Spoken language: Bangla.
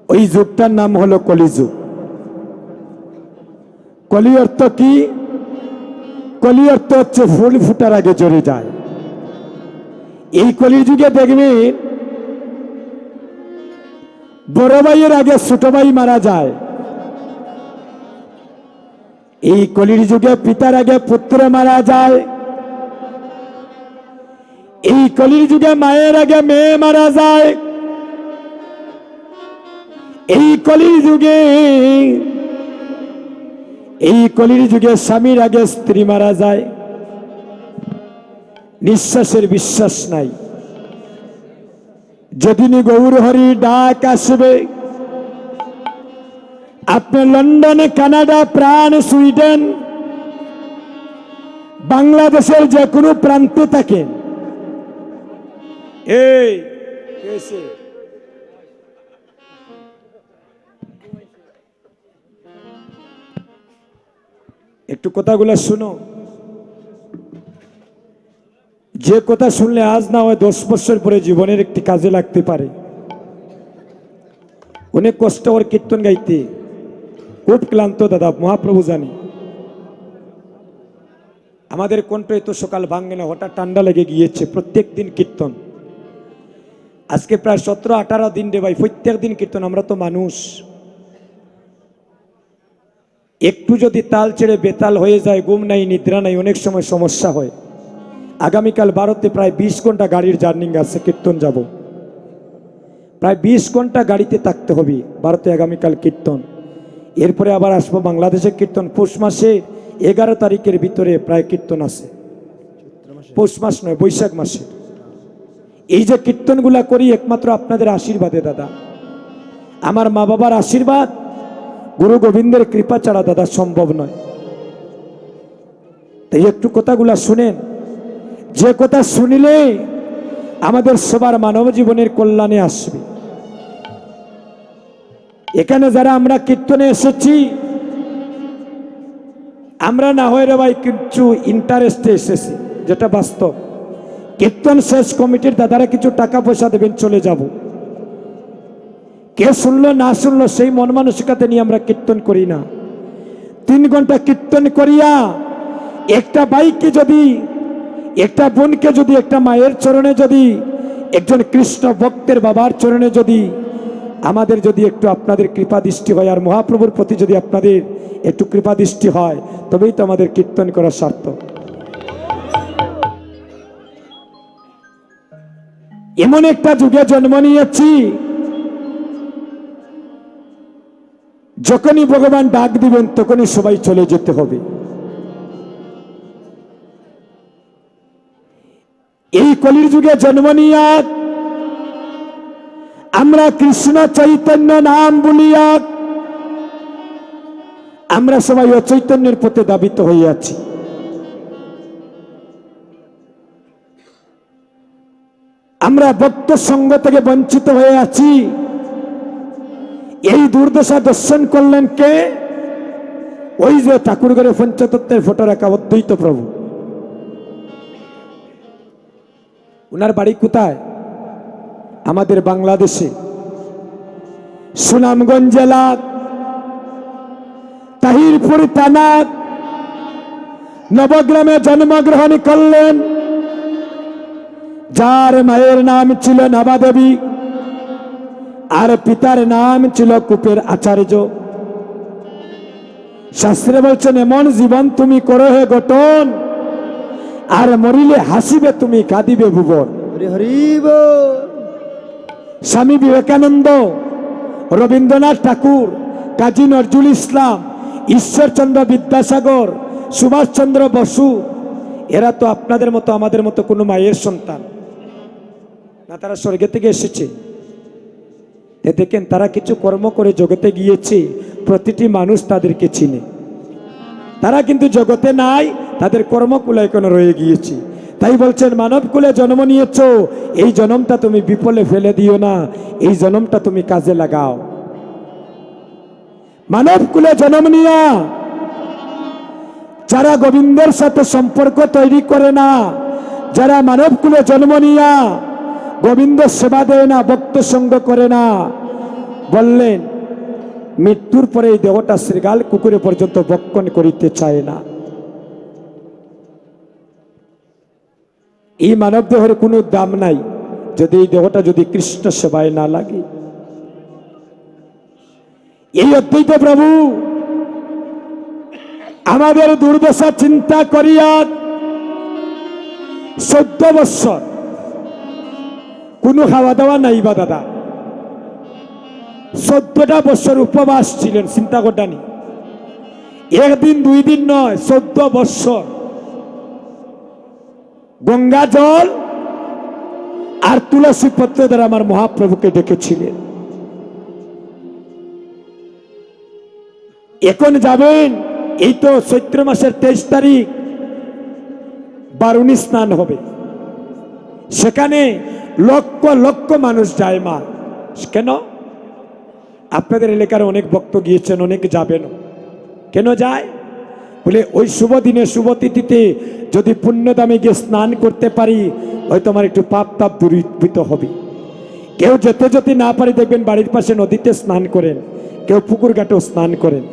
ওই যুগটার নাম হলো কলিযুগ। কলি অর্থ কি? কলি অর্থ হচ্ছে ফুল ফুটার আগে ঝরে যায়। এই কলি যুগে দেখবেন বড় ভাইয়ের আগে ছোট ভাই মারা যায়। এই কলির যুগে পিতার আগে পুত্র মারা যায়। এই কলির যুগে মায়ের আগে মেয়ে মারা যায়। এই কলির যুগে স্বামীর আগে স্ত্রী মারা যায়। নিঃশ্বাসের বিশ্বাস নাই। যেদিন গৌর হরি ডাক আসবে, আপনি লন্ডনে, কানাডা, ফ্রান্স, সুইডেন, বাংলাদেশের যে কোনো প্রান্তে থাকেন, এই একটু কথাগুলো শুনো। যে কথা শুনলে আজ না হয় 10 বছর পরে জীবনের একটি কাজে লাগতে পারে। অনেক কষ্ট ওর কীর্তন গাইতে, খুব ক্লান্ত দাদা, মহাপ্রভু জানি। আমাদের কণ্ঠ এত সকাল ভাঙে না, হঠাৎ ঠান্ডা লেগে গিয়েছে। প্রত্যেক দিন কীর্তন, আজকে প্রায় 17-18 দিন রে ভাই, প্রত্যেক দিন কীর্তন। আমরা তো মানুষ, একটু যদি তাল ছেড়ে বেতাল হয়ে যায়, ঘুম নাই, নিদ্রা নাই, অনেক সময় সমস্যা হয়। আগামীকাল ভারতে প্রায় 20 ঘন্টা গাড়ির জার্নিং আছে, কীর্তন যাব। প্রায় 20 ঘন্টা গাড়িতে থাকতে হবে ভারতে, আগামীকাল কীর্তন। এরপরে আবার আসবো বাংলাদেশে কীর্তন। পৌষ মাসে 11 তারিখের ভিতরে প্রায় কীর্তন আছে। পৌষ মাস নয়, বৈশাখ মাসে। এই যে কীর্তনগুলা করি একমাত্র আপনাদের আশীর্বাদে দাদা, আমার মা বাবার আশীর্বাদ, গুরু গোবিন্দের কৃপা ছাড়া দাদা সম্ভব নয়। তাই একটু কথাগুলা শুনেন। যে কথা শুনিলে আমাদের সবার মানব জীবনের কল্যাণে আসবে। এখানে যারা আমরা কীর্তনে এসেছি, আমরা না হয় রে ভাই কিছু ইন্টারেস্টে এসেছি, যেটা বাস্তব। কীর্তন শেষ, কমিটির দাদারা কিছু টাকা পয়সা দেবেন, চলে যাব। কে শুনলো না শুনলো সেই মন মানসিকতা নিয়ে আমরা কীর্তন করি না। 3 ঘন্টা কীর্তন করিয়া একটা ভাইকে যদি, একটা বোনকে যদি, একটা মায়ের চরণে যদি, একজন কৃষ্ণ ভক্তের বাবার চরণে যদি আমাদের যদি একটু আপনাদের কৃপা দৃষ্টি হয়, আর মহাপ্রভুর প্রতি যদি আপনাদের একটু কৃপা দৃষ্টি হয়, তবেই তো আমাদের কীর্তন করার সার্থক। এমন একটা যুগে জন্ম নিয়েছি, যখনই ভগবান ডাক দিবেন তখনই সবাই চলে যেতে হবে। এই কলির যুগে জন্ম নিয়া আমরা কৃষ্ণ চৈতন্য নাম বলিয়া আমরা সবাই অচৈতন্যের পথে ধাবিত হইয়াছি। আমরা ভক্ত সঙ্গ থেকে বঞ্চিত হয়ে আছি। এই দুর্দশা দর্শন করলেন কে? ওই যে ঠাকুরঘরে পঞ্চতত্ত্বের ফটো রাখা অদ্বৈত প্রভু। উনার বাড়ি কোথায়? আমাদের বাংলাদেশে, সুনামগঞ্জ জেলা, তাহিরপুর থানা, নবগ্রামে জন্মগ্রহণ করলেন। যার মায়ের নাম ছিল নবাদেবী আর পিতার নাম ছিল কূপের আচার্য। শাস্ত্রে বলছেন, এমন জীবন তুমি করো হে গঠন, আর মরিলে হাসিবে তুমি, কাঁদিবে ভুবন। স্বামী বিবেকানন্দ, রবীন্দ্রনাথ ঠাকুর, কাজী নজরুল ইসলাম, ঈশ্বরচন্দ্র বিদ্যাসাগর, সুভাষচন্দ্র বসু, এরা তো আপনাদের মতো আমাদের মতো কোনো মায়ের সন্তান না, তারা স্বর্গে থেকে এসেছে। দেখেন, তারা কিছু কর্ম করে জগতে গিয়েছে, প্রতিটি মানুষ তাদেরকে চিনে। তারা কিন্তু জগতে নাই, তাদের কর্মকুলে এখনো রয়ে গিয়েছে। তাই বলছেন, মানব কুলে জন্ম নিয়েছ, এই জন্মটা তুমি বিফলে ফেলে দিও না, এই জন্মটা তুমি কাজে লাগাও। মানব কুলে জন্ম নিয়া যারা গোবিন্দের সাথে সম্পর্ক তৈরি করে না, যারা মানব কুলে জন্ম নিয়া গোবিন্দ সেবা দেয় না, ভক্ত সঙ্গ করে না, বললেন, মৃত্যুর পরে এই দেহটা শৃগাল কুকুরে পর্যন্ত ভক্ষণ করিতে চায় না। এই মানব দেহের কোনো দাম নাই যদি এই দেহটা যদি কৃষ্ণ সেবায় না লাগে। এই অদ্বৈত প্রভু আমাদের দুর্দশা চিন্তা করিয়া 14 বৎসর কোনো খাওয়া দাওয়া নাই বা দাদা, 14টা বৎসর উপবাস ছিলেন। চিন্তা করতানি, একদিন 2 দিন নয়, 14 বৎসর গঙ্গা জল আর তুলসী পত্র দ্বারা আমার মহাপ্রভুকে ডেকেছিলেন। এখন যাবেন, এই তো চৈত্র মাসের 23 তারিখ বারুণী স্নান হবে, সেখানে লক্ষ লক্ষ মানুষ যায়। মা কেন? আপনাদের এলাকার অনেক ভক্ত গিয়েছেন, অনেক যাবেন। কেন যায়? বলে ওই শুভ দিনে শুভ তিথিতে যদি পুণ্যদামে গিয়ে স্নান করতে পারি, হয়তো আমার একটু পাপ তাপ দূরীভূত হবে। কেউ যেতে যেতে না পারি দেখবেন বাড়ির পাশে নদীতে স্নান করেন, কেউ পুকুর ঘাটেও স্নান করেন।